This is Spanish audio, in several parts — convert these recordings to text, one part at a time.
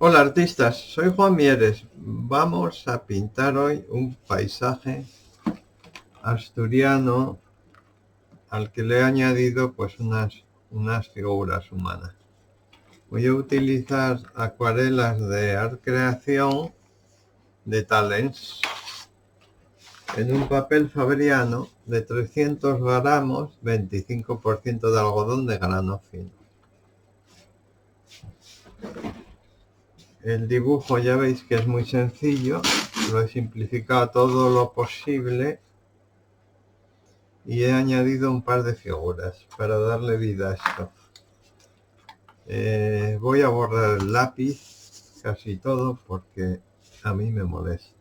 Hola artistas, soy Juan Mieres. Vamos a pintar hoy un paisaje asturiano al que le he añadido pues unas figuras humanas. Voy a utilizar acuarelas de Art Creación de Talents en un papel fabriano de 300 gramos, 25% de algodón de grano fino. El dibujo ya veis que es muy sencillo, lo he simplificado todo lo posible y he añadido un par de figuras para darle vida a esto. Voy a borrar el lápiz casi todo porque a mí me molesta.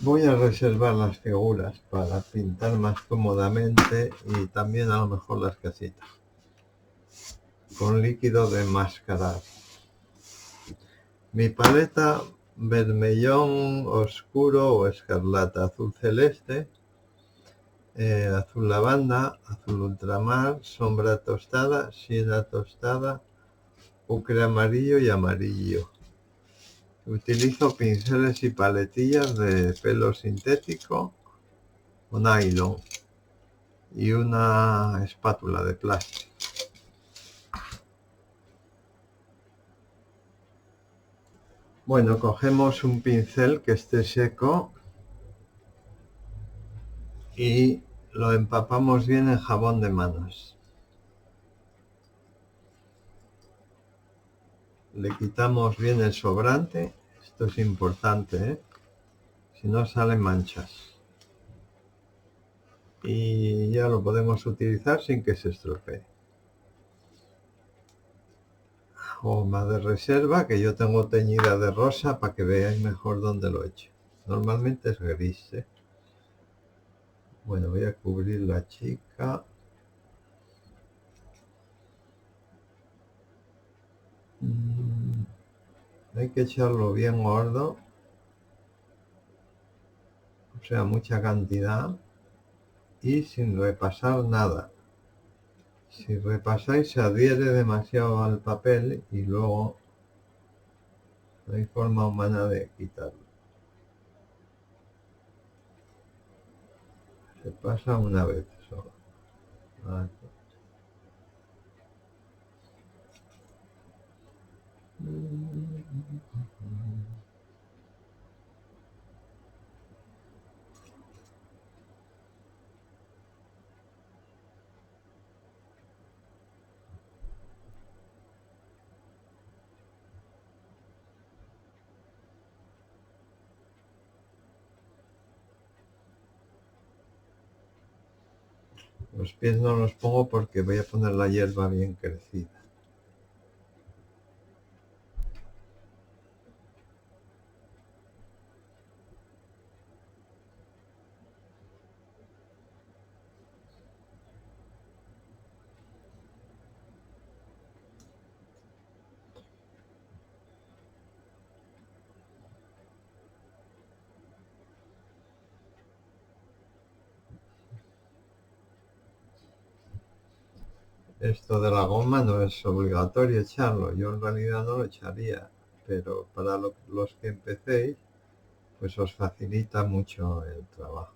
Voy a reservar las figuras para pintar más cómodamente y también a lo mejor las casitas con líquido de mascarar. Mi paleta vermellón oscuro o escarlata, azul celeste, azul lavanda, azul ultramar, sombra tostada, siena tostada, ocre amarillo y amarillo. Utilizo pinceles y paletillas de pelo sintético o nylon y una espátula de plástico. Bueno, cogemos un pincel que esté seco y lo empapamos bien en jabón de manos. Le quitamos bien el sobrante, esto es importante, ¿eh? Si no salen manchas. Y ya lo podemos utilizar sin que se estropee. Goma de reserva que yo tengo teñida de rosa para que veáis mejor dónde lo he hecho. Normalmente es gris, ¿eh? Bueno, voy a cubrir la chica. Hay que echarlo bien gordo, o sea, mucha cantidad y sin repasar nada. Si repasáis se adhiere demasiado al papel y luego no hay forma humana de quitarlo. Se pasa una vez solo. Vale. Los pies no los pongo porque voy a poner la hierba bien crecida. Esto de la goma no es obligatorio echarlo, yo en realidad no lo echaría, pero para los que empecéis, pues os facilita mucho el trabajo.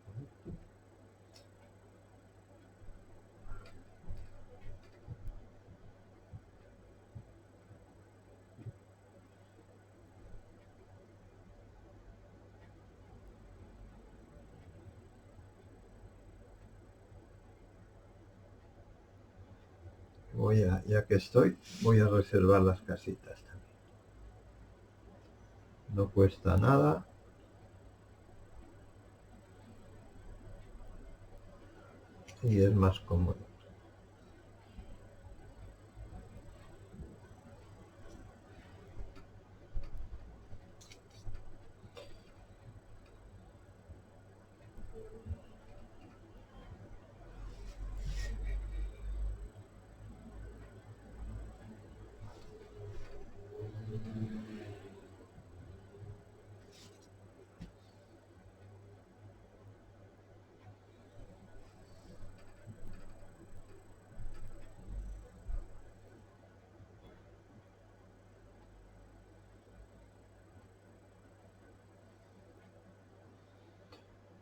Ya que estoy, voy a reservar las casitas también. No cuesta nada. Y es más cómodo.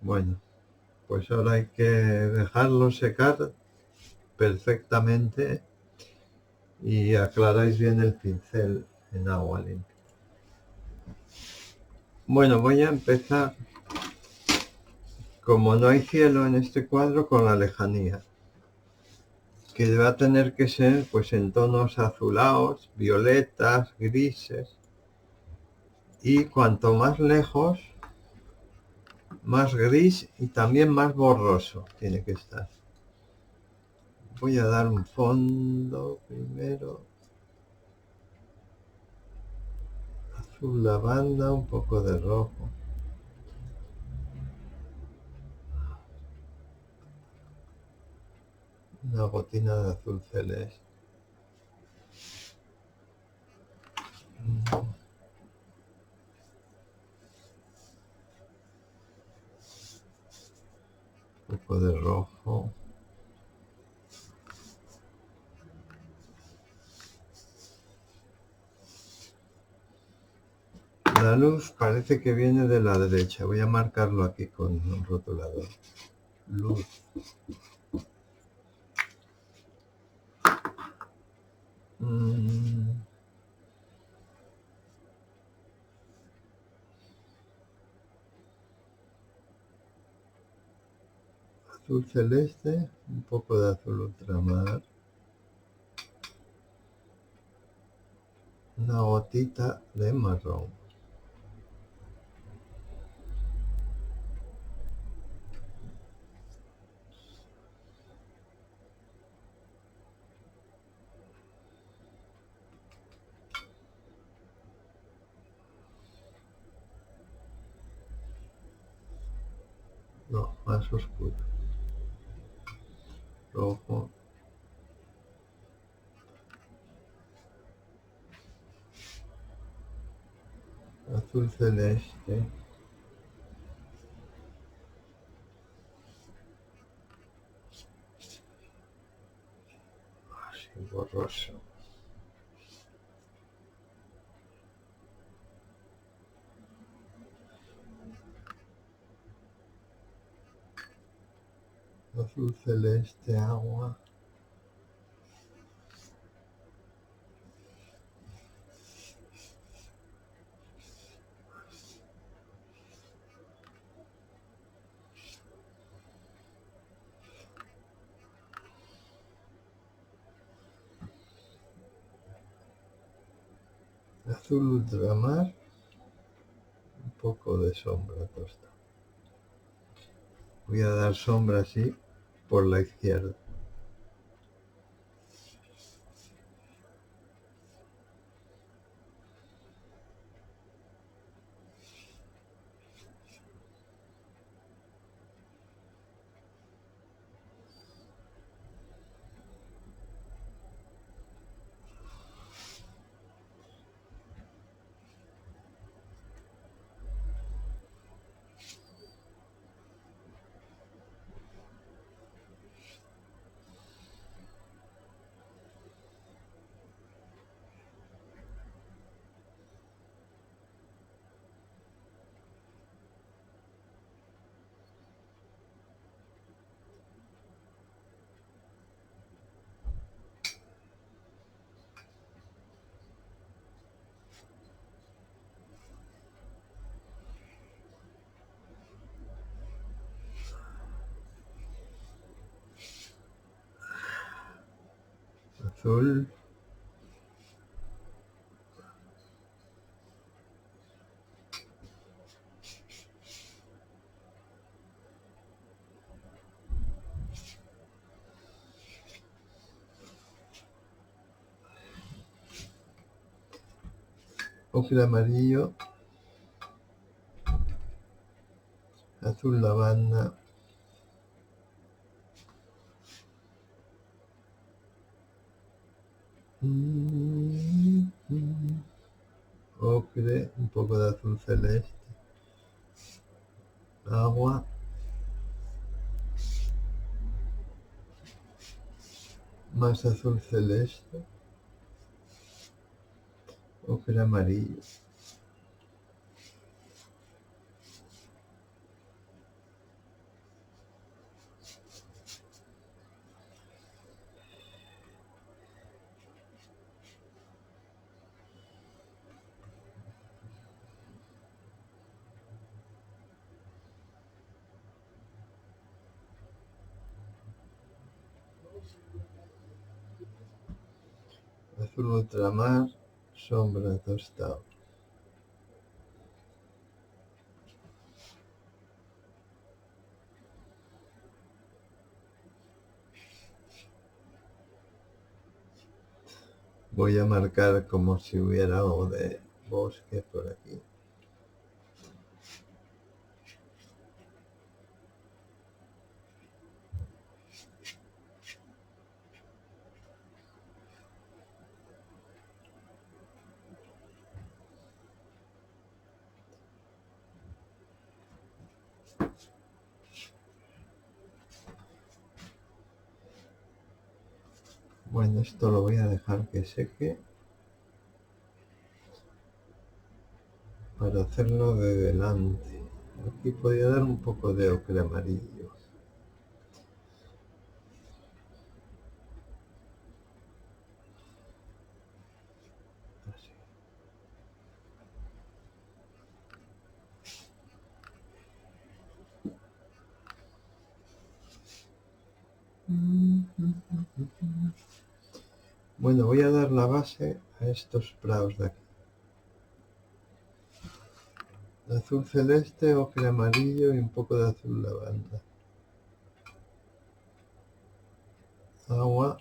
Bueno, pues ahora hay que dejarlo secar perfectamente y aclaráis bien el pincel en agua limpia. Bueno, voy a empezar, como no hay cielo en este cuadro, con la lejanía, que va a tener que ser pues en tonos azulados, violetas, grises, y cuanto más lejos, más gris y también más borroso tiene que estar. Voy a dar un fondo primero, azul lavanda, un poco de rojo, una gotina de azul celeste, un poco de rojo. La luz parece que viene de la derecha. Voy a marcarlo aquí con un rotulador. Luz. Azul celeste, un poco de azul ultramar, una gotita de marrón. No, más oscuro. Rojo. Azul celeste. Así borroso. Azul celeste, agua. Azul ultramar. Un poco de sombra tosta. Voy a dar sombra así por la izquierda. Azul. Ocre amarillo. Azul lavanda. Ocre, un poco de azul celeste. Agua. Más azul celeste. Ocre amarillo. azul ultramar, sombra tostado. Voy a marcar como si hubiera algo de bosque por aquí. Bueno, esto lo voy a dejar que seque para hacerlo de delante. Aquí podría dar un poco de ocre amarillo. Así. Bueno, voy a dar la base a estos prados de aquí. Azul celeste, ocre amarillo y un poco de azul lavanda. Agua.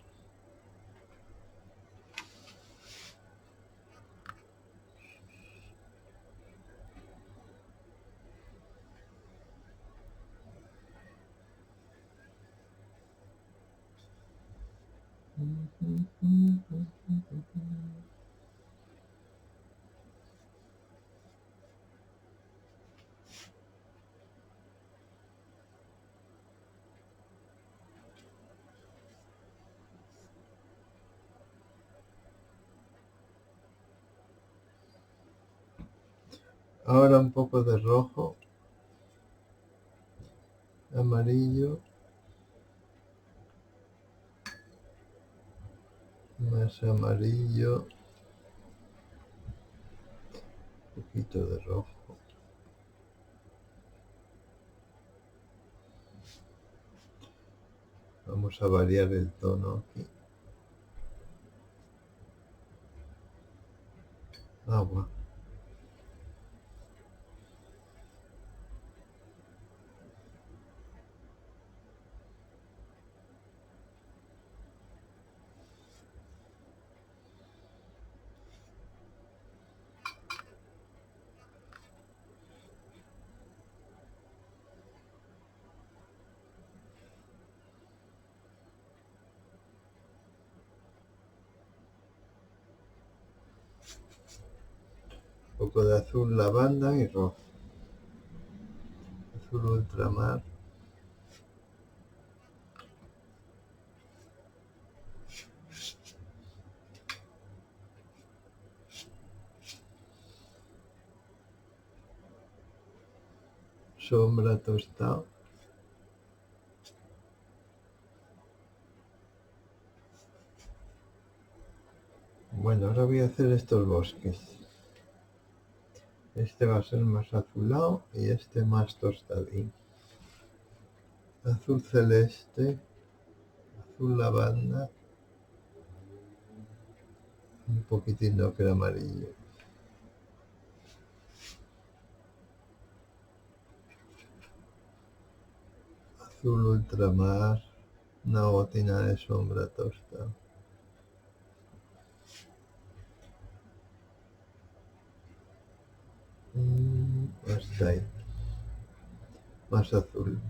Ahora un poco de rojo, amarillo, más amarillo, un poquito de rojo. Vamos a variar el tono aquí. Agua. Un poco de azul lavanda y rojo. Azul ultramar. Sombra tostado. Bueno, ahora voy a hacer estos bosques. Este va a ser más azulado y este más tostadín. Azul celeste, azul lavanda, un poquitín de ocre amarillo. Azul ultramar, una gotina de sombra tostada. Hasta ahí. Más azul.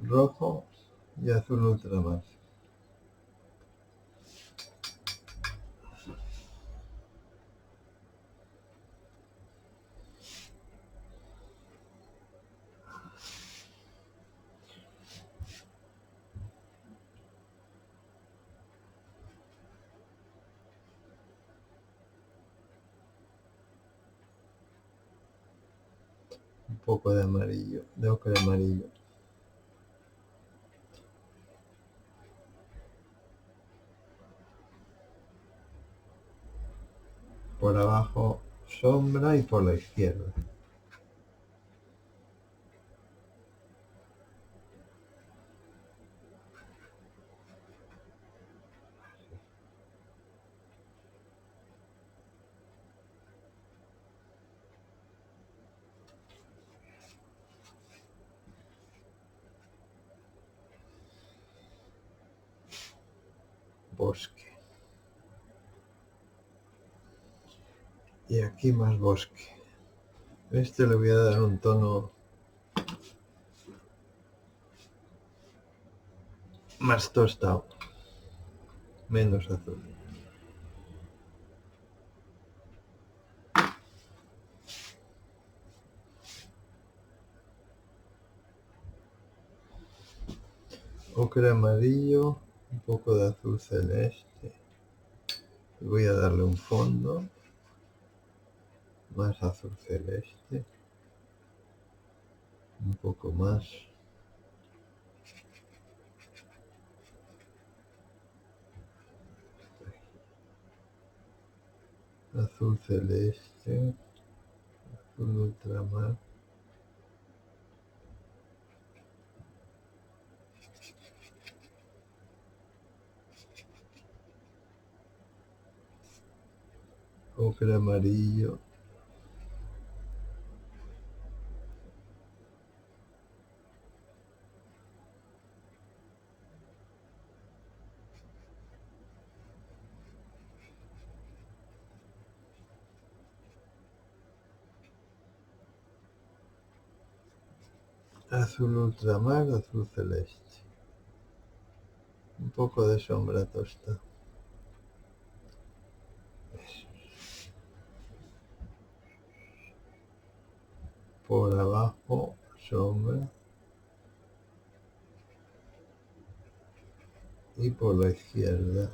Rojo y azul ultramar. poco de amarillo, de ocre amarillo. Por abajo sombra y por la izquierda. Bosque. Y aquí más bosque. Este le voy a dar un tono más tostado, menos azul. Ocre amarillo, un poco de azul celeste. Voy a darle un fondo, más azul celeste, un poco más. Azul celeste, azul ultramar. Ocre amarillo. Azul ultramar, azul celeste. Un poco de sombra tosta. Por abajo, sombra. Y por la izquierda.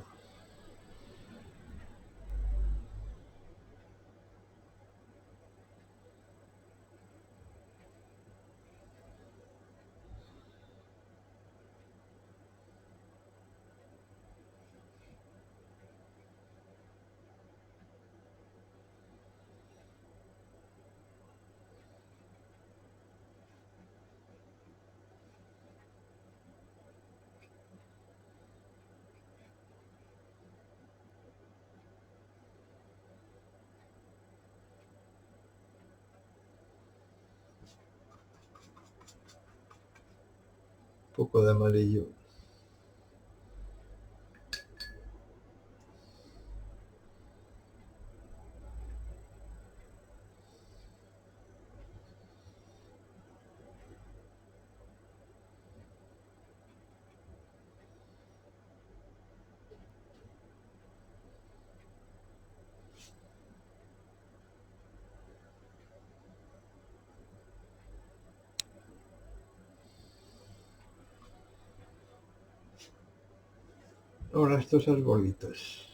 Un poco de amarillo. Ahora estos arbolitos.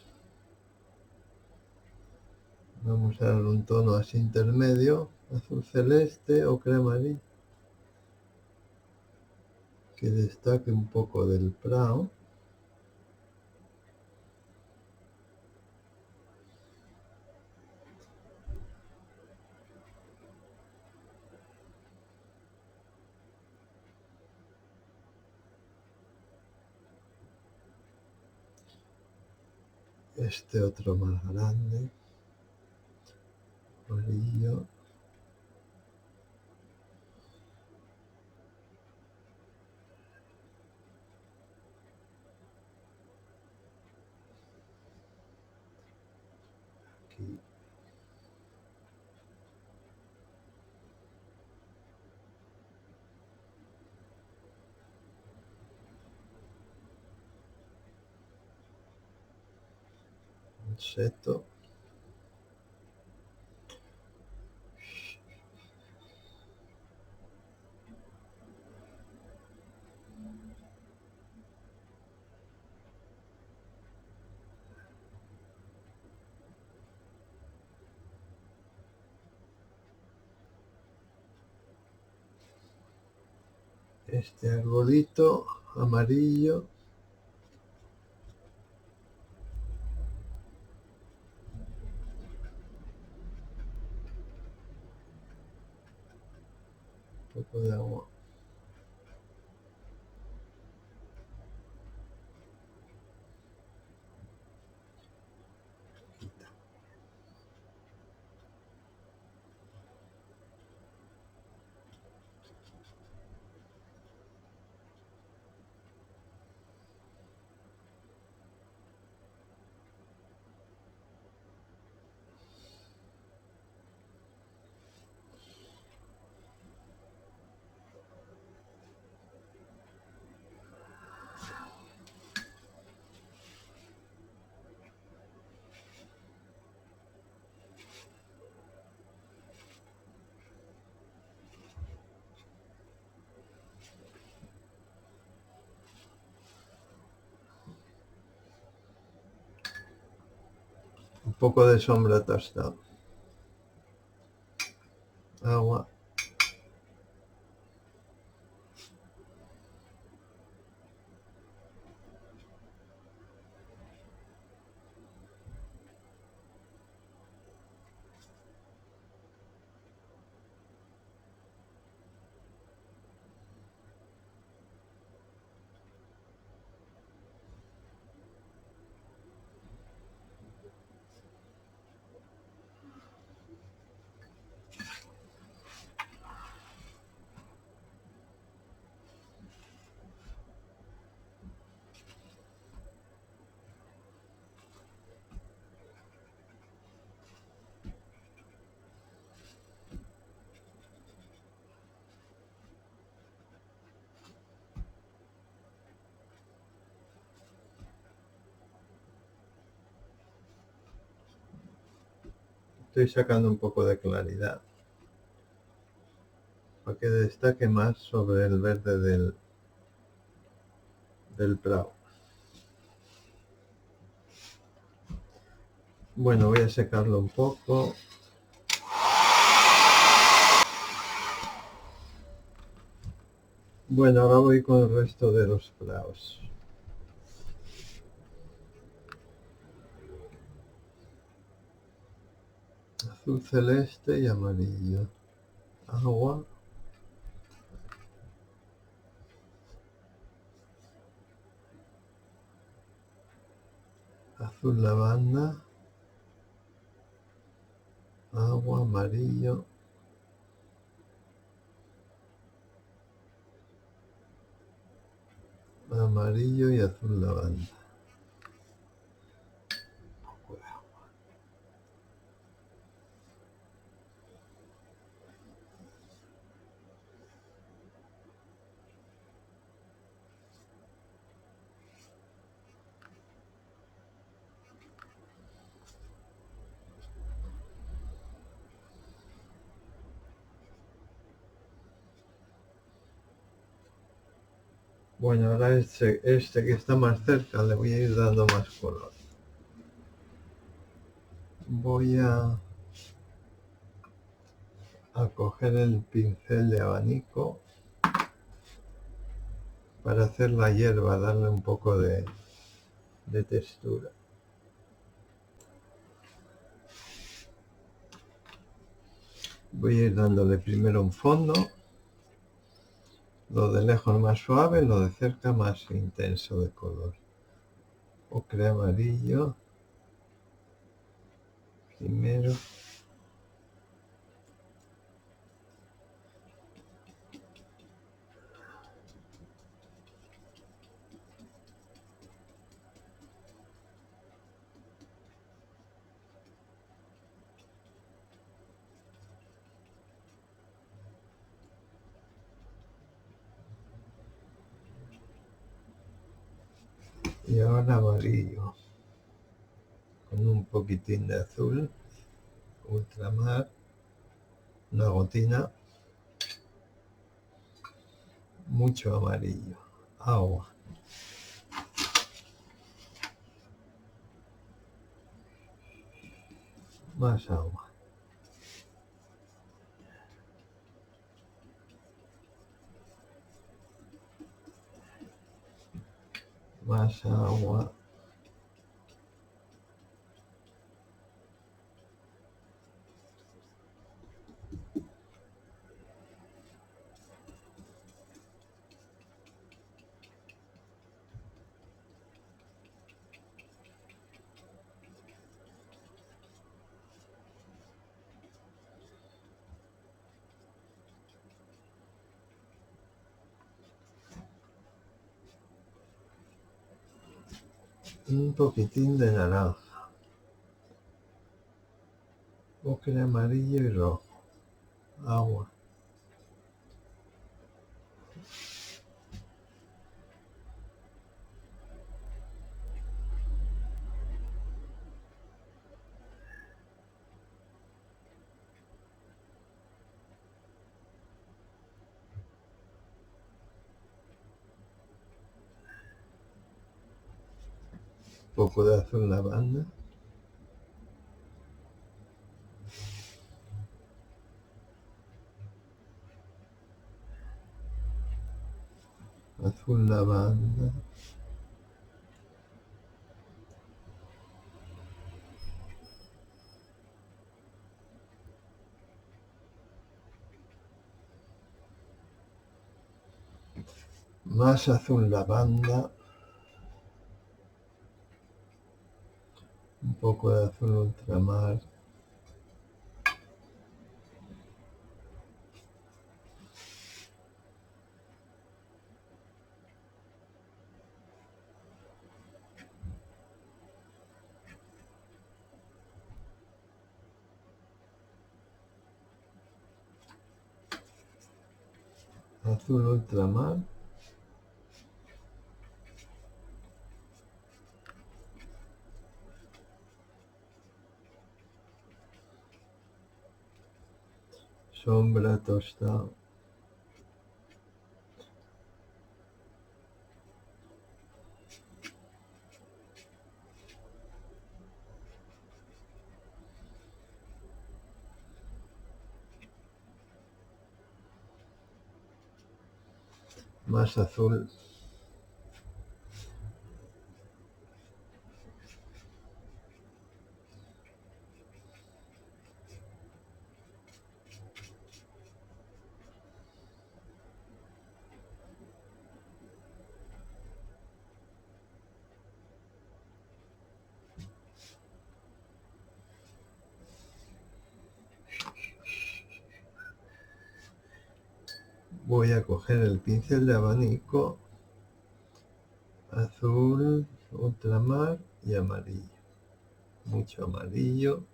Vamos a dar un tono así intermedio, azul celeste o crema amarillo, que destaque un poco del prado. Este otro más grande, amarillo. Aquí. Un seto. este arbolito amarillo. Un poco de agua. Un poco de sombra tostada. Agua. Estoy sacando un poco de claridad para que destaque más sobre el verde del prado. Bueno, voy a secarlo un poco. Bueno, ahora voy con el resto de los prados. Azul celeste y amarillo. Agua. Azul lavanda. Agua, amarillo. Amarillo y azul lavanda. Bueno, ahora este que está más cerca le voy a ir dando más color. Voy a coger el pincel de abanico para hacer la hierba, darle un poco de textura. Voy a ir dándole primero un fondo, lo de lejos más suave, lo de cerca más intenso de color. Ocre amarillo primero. Y ahora amarillo, con un poquitín de azul, ultramar, una gotina, mucho amarillo, agua. Más agua. más agua. Un poquitín de naranja, ocre amarillo y rojo, agua. Poco de azul lavanda. Azul lavanda. Más azul lavanda. Un poco de azul ultramar. Azul ultramar. Sombra tostada. Más azul. Voy a coger el pincel de abanico, azul, ultramar y amarillo. Mucho amarillo.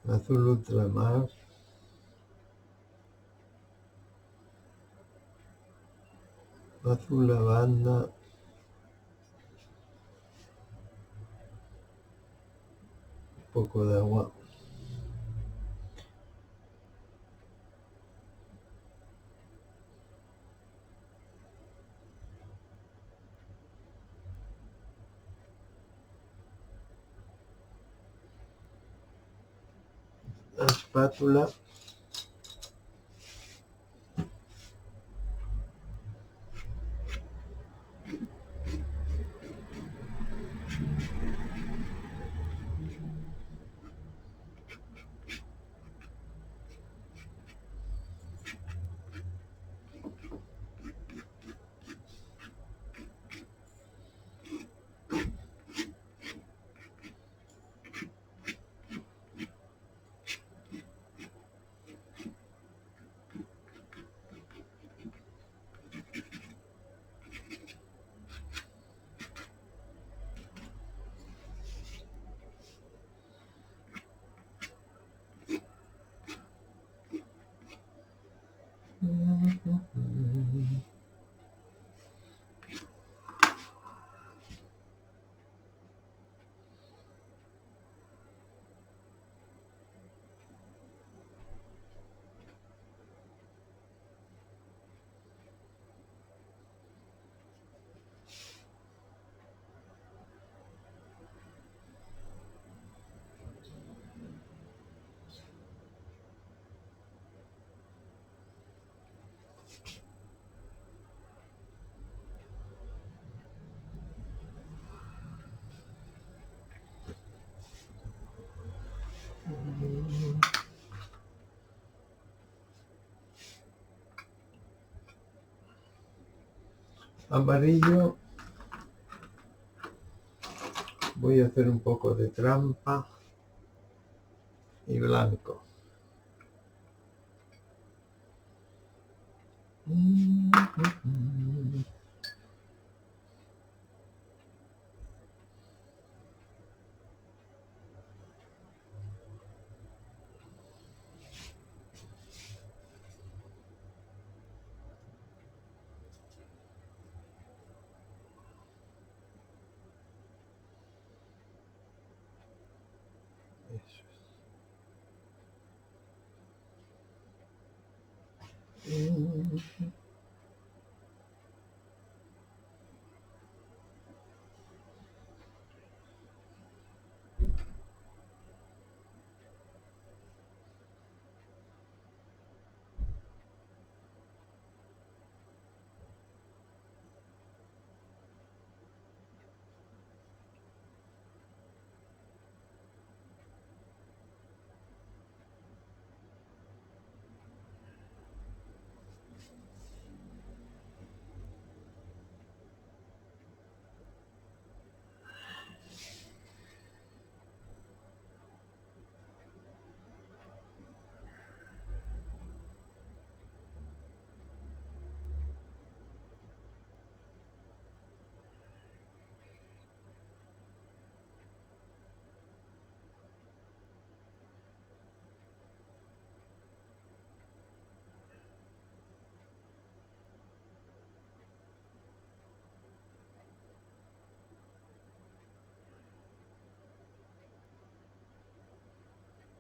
Azul ultramar. Azul lavanda. Un poco de agua. La espátula. amarillo. Voy a hacer un poco de trampa y blanco. Eso es.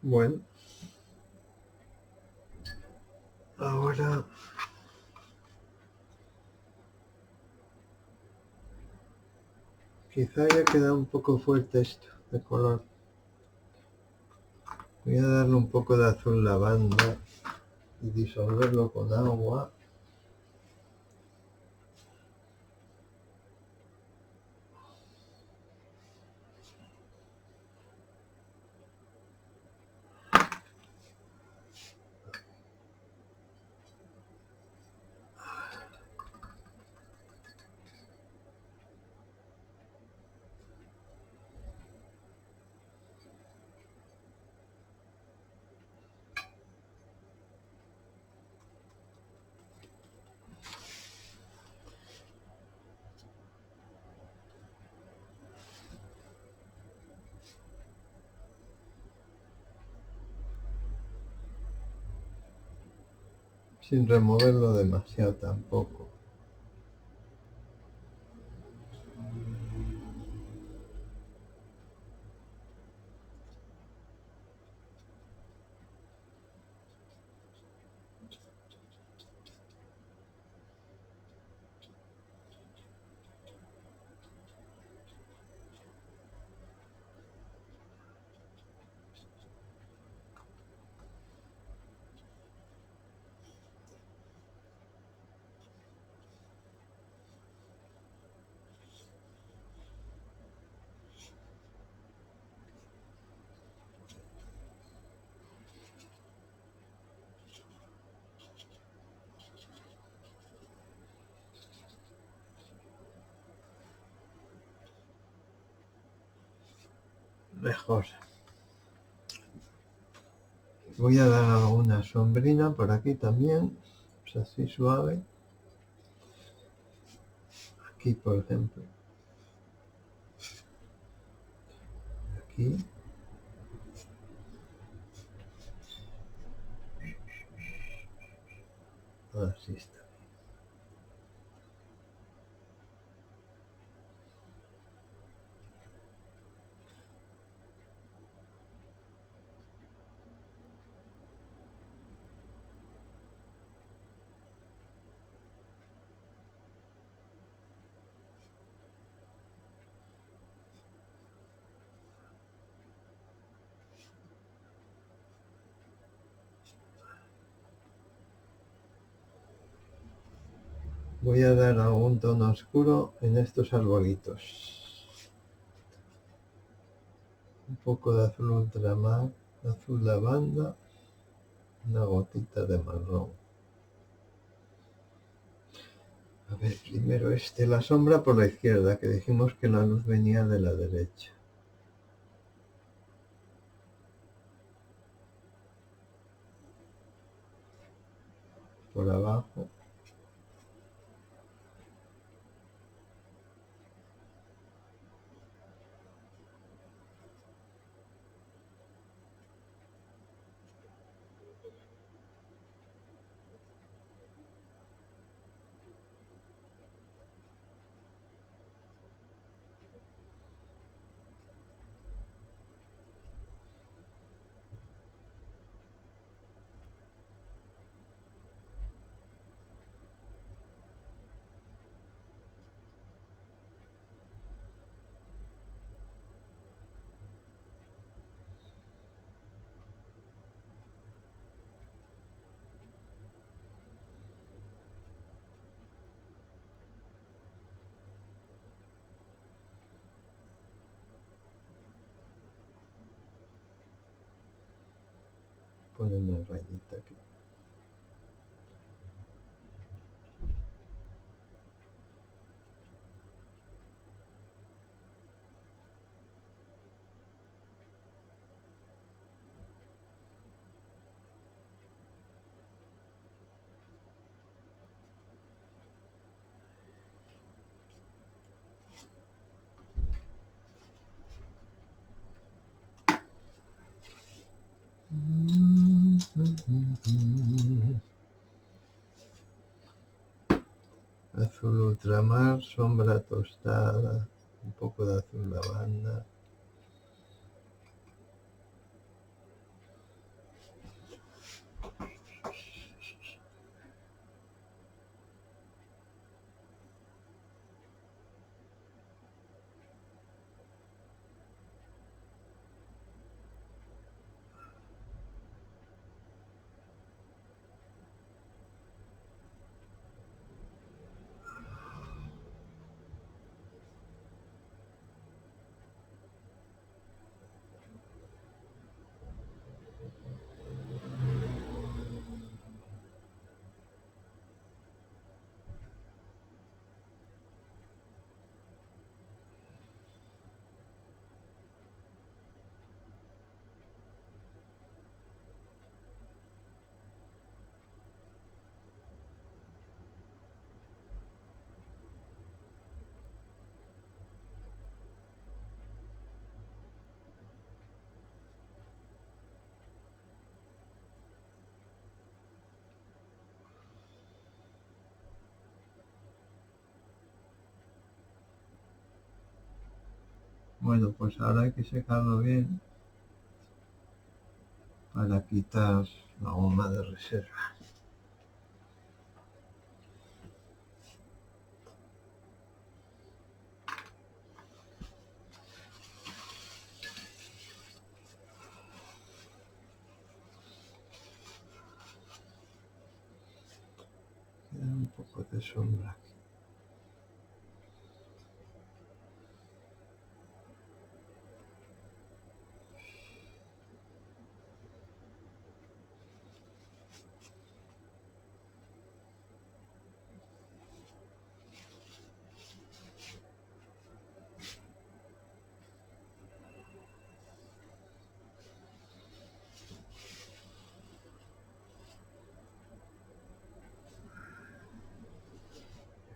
Bueno, ahora quizá haya quedado un poco fuerte esto de color. Voy a darle un poco de azul lavanda y disolverlo con agua. Sin removerlo demasiado tampoco. Mejor. Voy a dar alguna sombrina por aquí también, pues así suave. Aquí, por ejemplo. Aquí. Así está. Voy a dar algún tono oscuro en estos arbolitos. Un poco de azul ultramar, azul lavanda, una gotita de marrón. ver, primero la sombra por la izquierda, que dijimos que la luz venía de la derecha. Por abajo. Pone una rayita aquí. Azul ultramar, sombra tostada, un poco de azul lavanda. Bueno, pues ahora hay que secarlo bien para quitar la goma de reserva. Queda un poco de sombra aquí.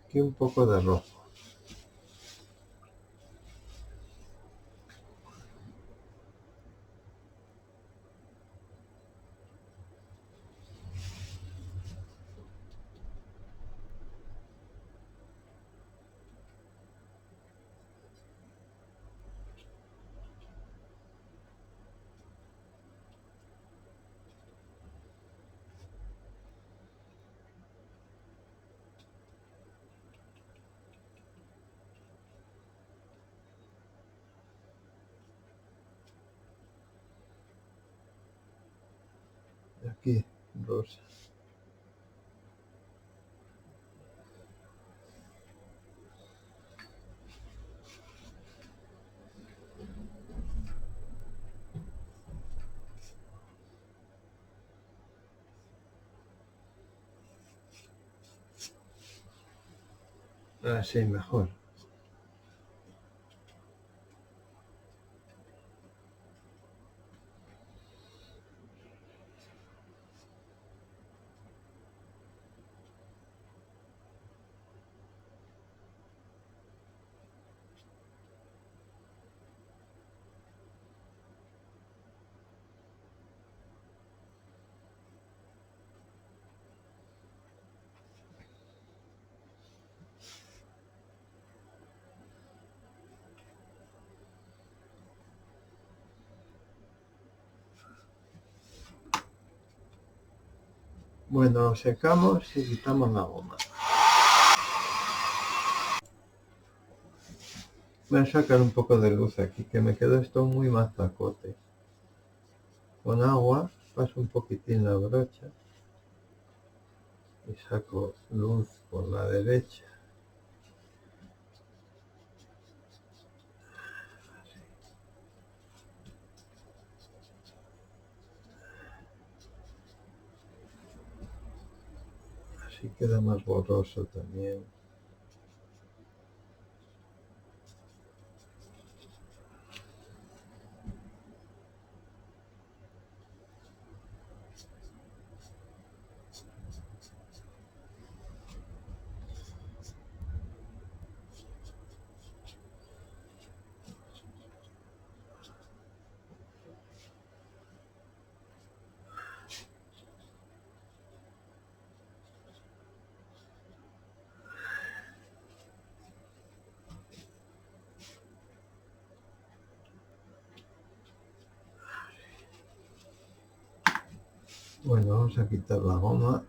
Aquí un poco de rojo. Aquí, rosa. Así mejor. Bueno, lo secamos y quitamos la goma. Voy a sacar un poco de luz aquí, que me quedó esto muy mazacote. Con agua paso un poquitín la brocha y saco luz por la derecha. Así queda más borroso también. Bueno, vamos a quitar la goma.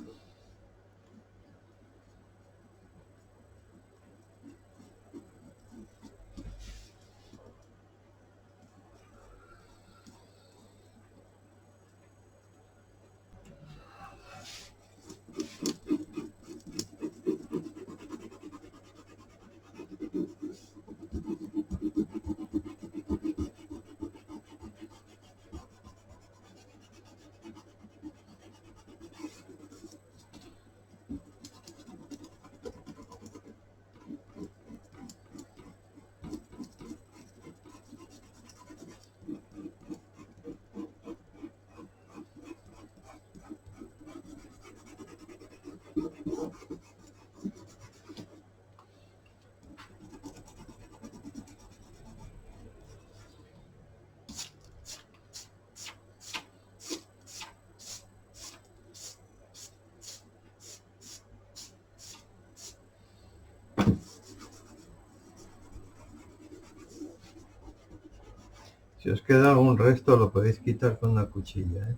Si os queda algún resto lo podéis quitar con una cuchilla, ¿eh?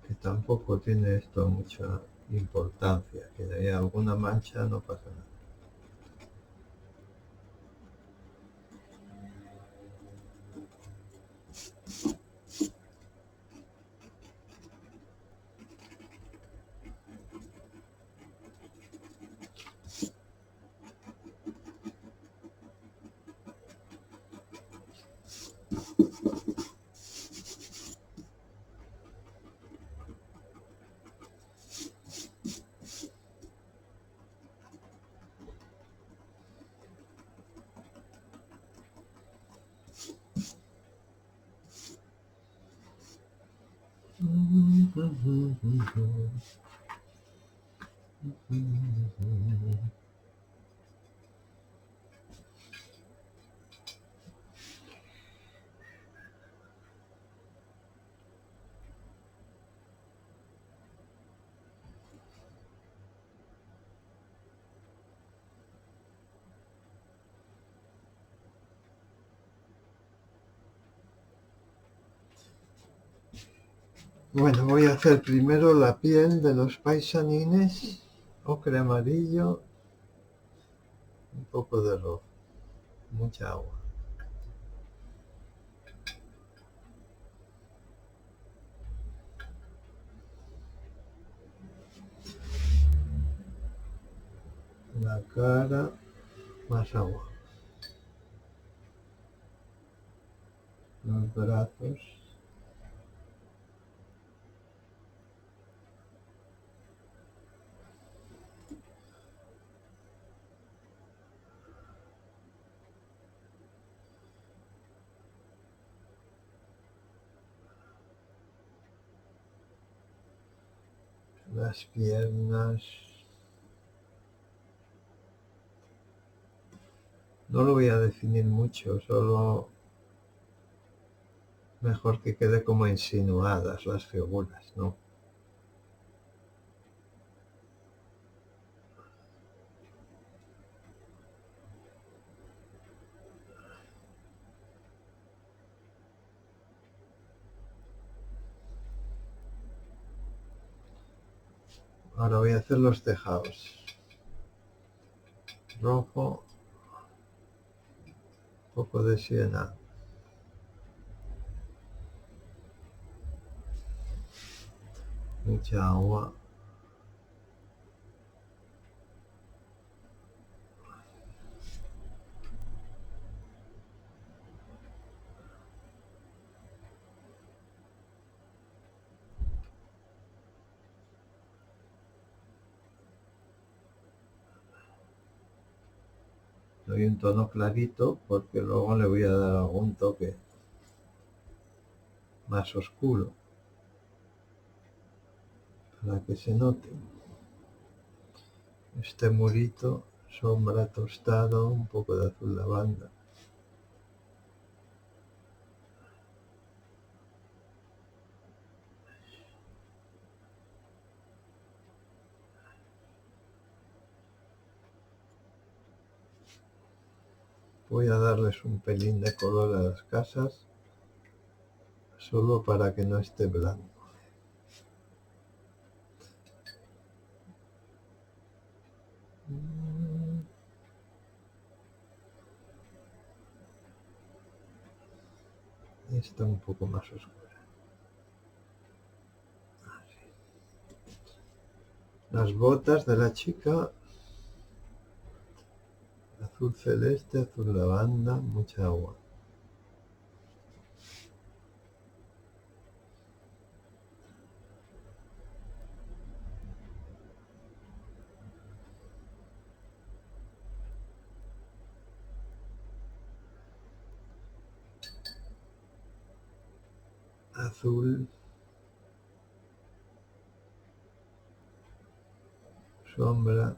Que tampoco tiene esto mucha importancia, que haya alguna mancha no pasa nada. Bueno, voy a hacer primero la piel de los paisanines, ocre amarillo, un poco de rojo, mucha agua. La cara, más agua. Los brazos. las piernas. No lo voy a definir mucho, solo mejor que quede como insinuadas las figuras, ¿no? Ahora voy a hacer los tejados. Rojo, poco de siena. Mucha agua. Doy un tono clarito porque luego le voy a dar algún toque más oscuro para que se note. Este murito, sombra tostado, un poco de azul lavanda. Voy a darles un pelín de color a las casas, solo para que no esté blanco. Está un poco más oscura. Así. Las botas de la chica, azul celeste, azul lavanda, mucha agua. Azul, sombra.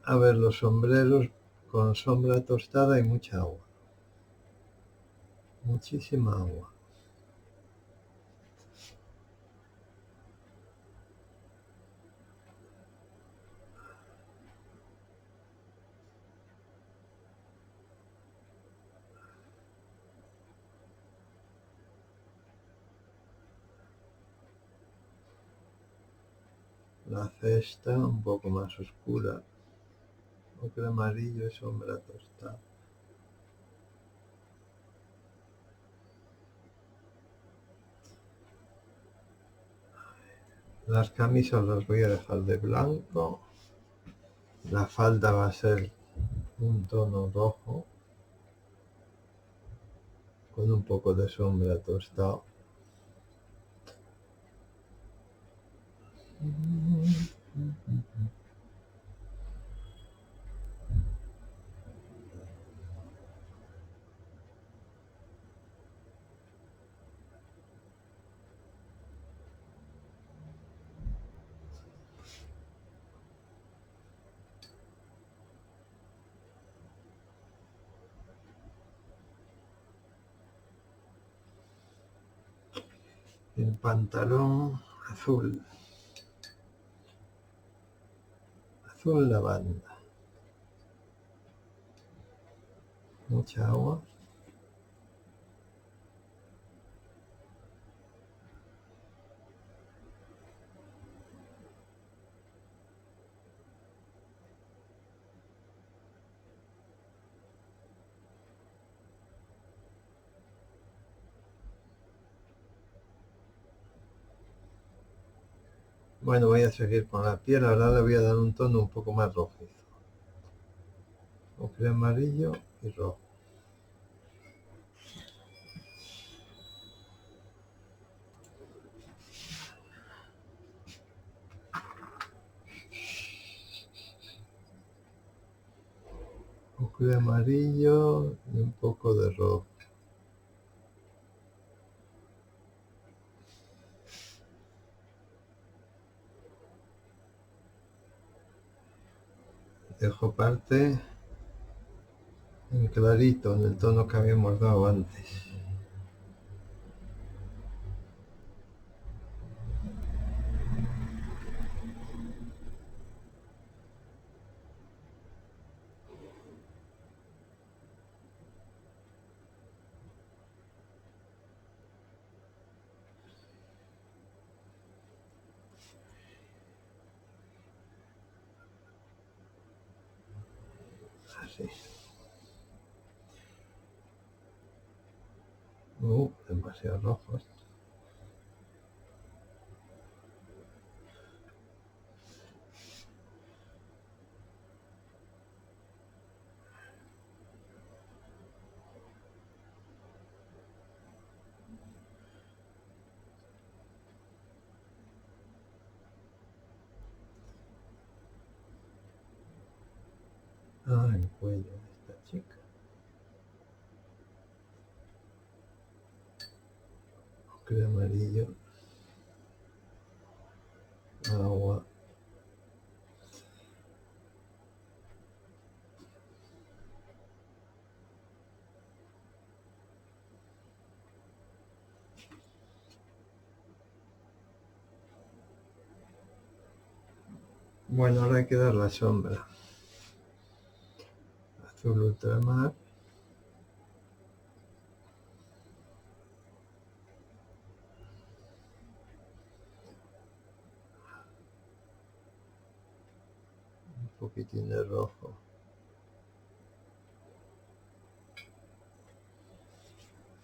A ver, los sombreros con sombra tostada y mucha agua. Muchísima agua. La cesta un poco más oscura. Ocre amarillo y sombra tostada. Las camisas las voy a dejar de blanco. La falda va a ser un tono rojo con un poco de sombra tostado. El pantalón azul. Azul lavanda. Mucha agua. Bueno, voy a seguir con la piel. Ahora le voy a dar un tono un poco más rojizo. Ocre amarillo y rojo. de amarillo y un poco de rojo. Dejo parte en clarito, en el tono que habíamos dado antes. Así. Demasiado rojo esto. El cuello de esta chica. Ocre de amarillo. Agua. Bueno, ahora hay que dar la sombra. Azul ultramar. Un poquitín de rojo.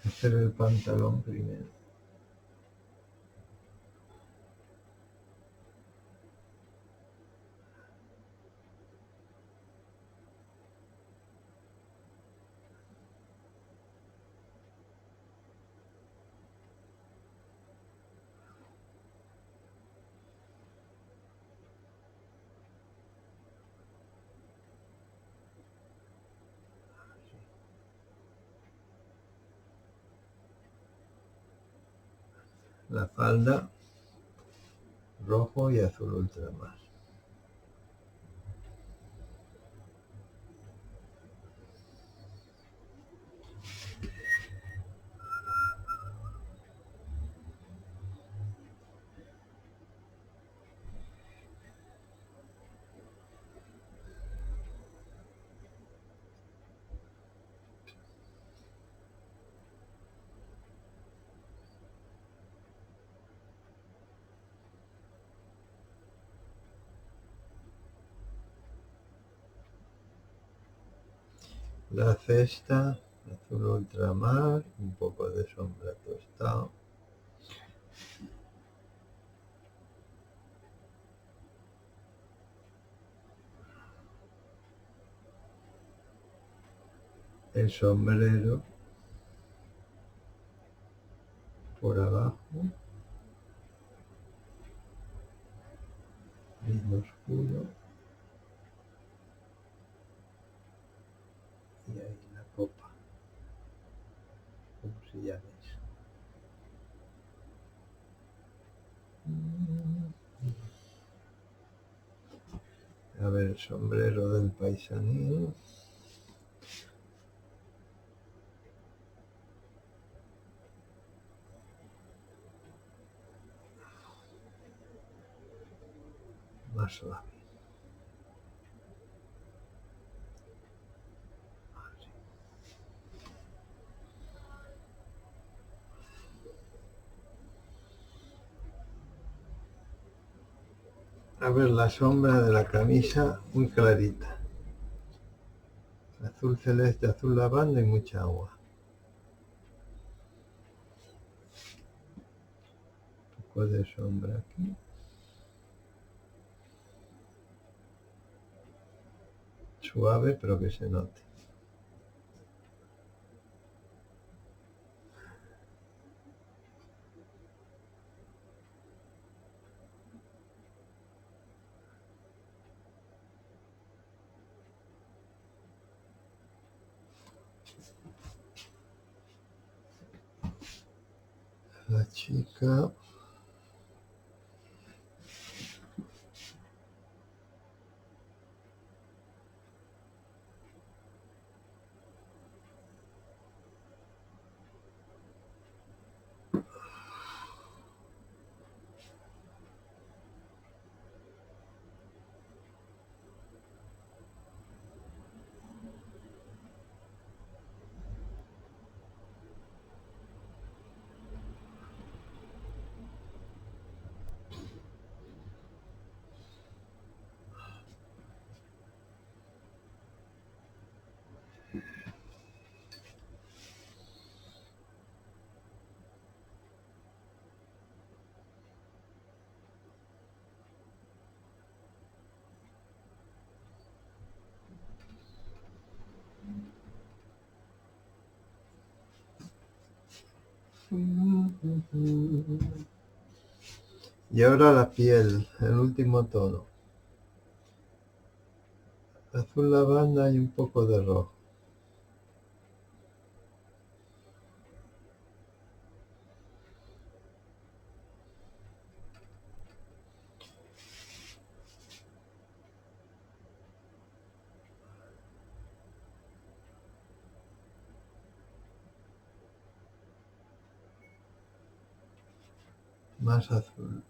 Hacer el pantalón primero. La falda, rojo y azul ultramar. La cesta, azul ultramar, un poco de sombra tostado. El sombrero por abajo, mismo oscuro, y ahí la copa, como si ya ves. A ver, el sombrero del paisanín. Más suave. A ver, la sombra de la camisa muy clarita. Azul celeste, azul lavanda y mucha agua. Un poco de sombra aquí. Suave, pero que se note. La chica. Y ahora la piel, el último tono. Azul lavanda y un poco de rojo. Más azul.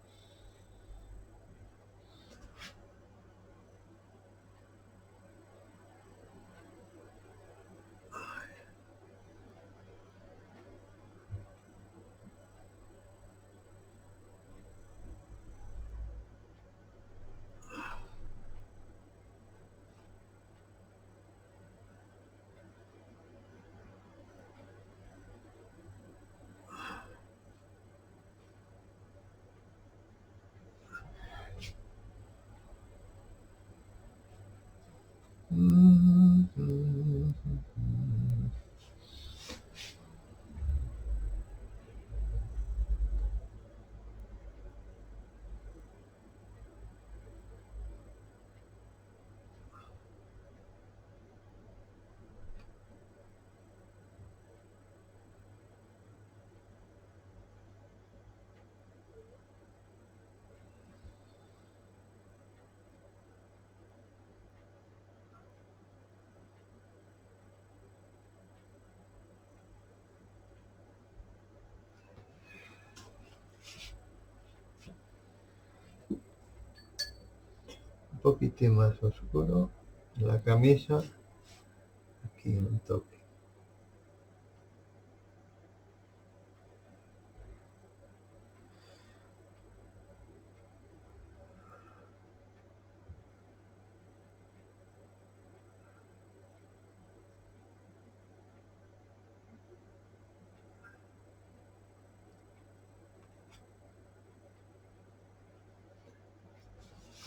Un poquitín más oscuro. La camisa. Aquí un toque.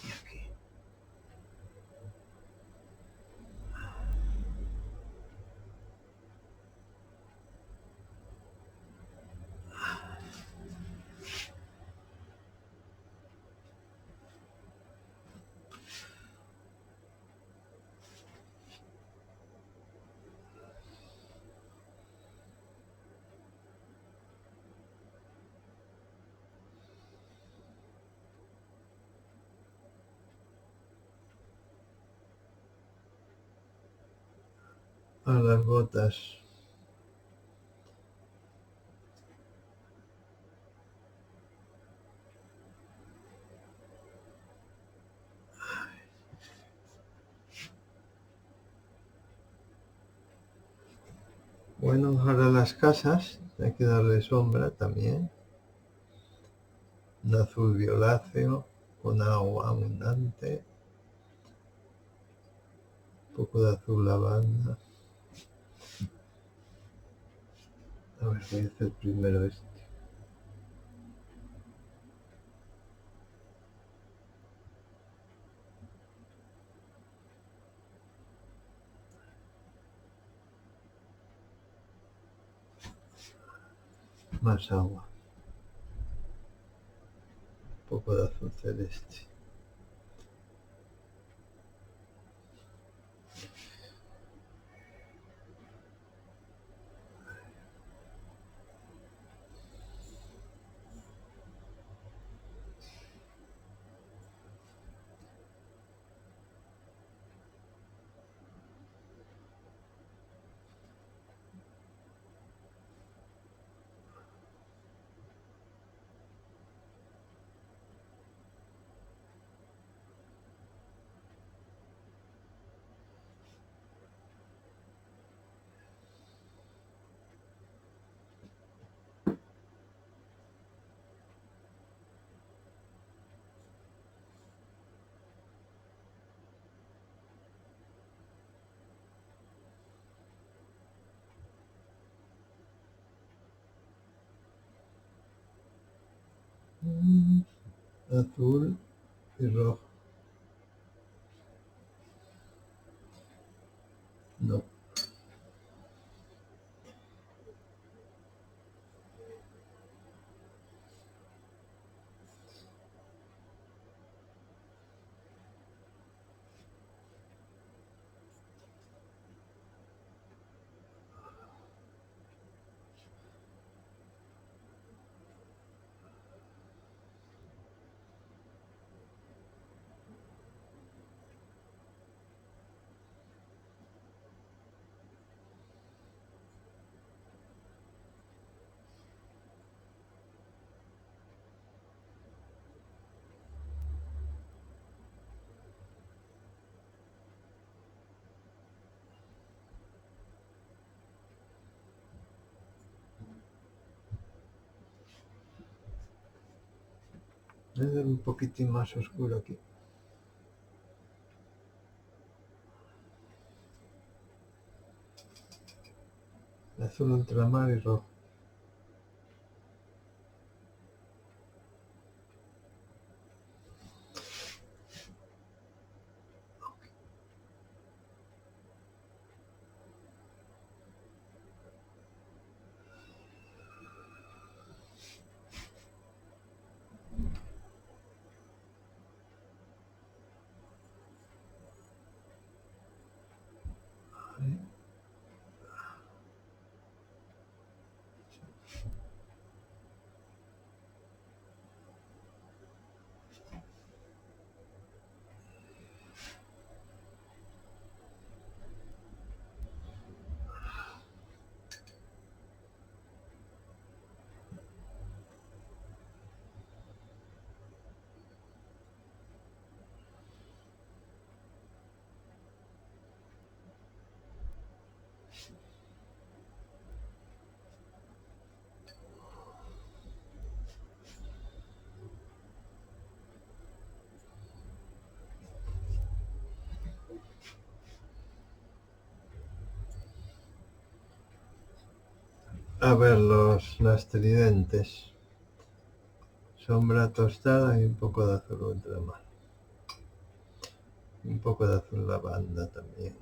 Y aquí. A las botas. Bueno, ahora las casas. Hay que darle sombra también. Un azul violáceo con agua abundante. Un poco de azul lavanda. A ver, voy a hacer primero este. Más agua. Un poco de azul celeste. azul y rojo. No. Voy a hacer un poquitín más oscuro aquí. Azul ultramar y rojo. A ver, las tridentes. Sombra tostada y un poco de azul ultramar. Un poco de azul lavanda también.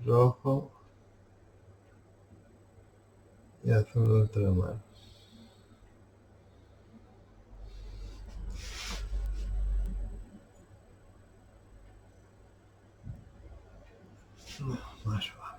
Rojo y azul ultramar. Más suave.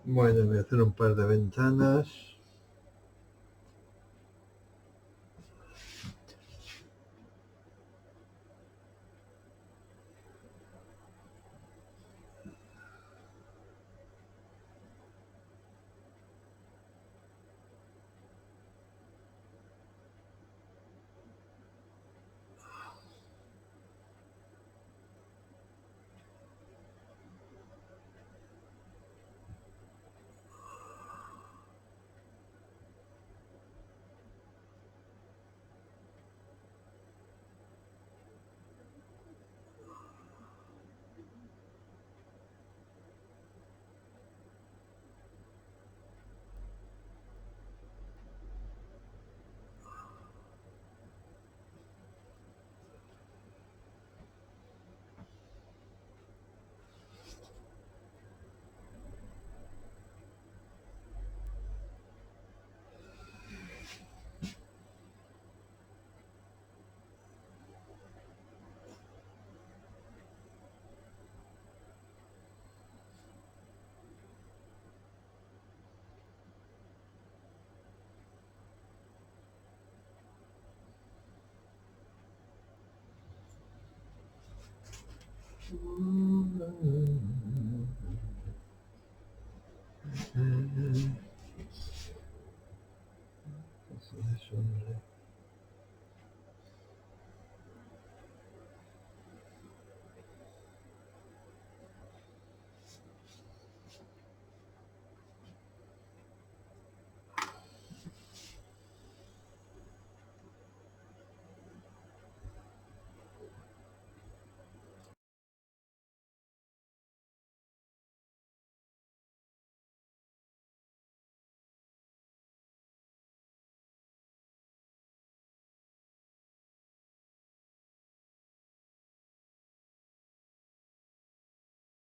Bueno, voy a hacer un par de ventanas.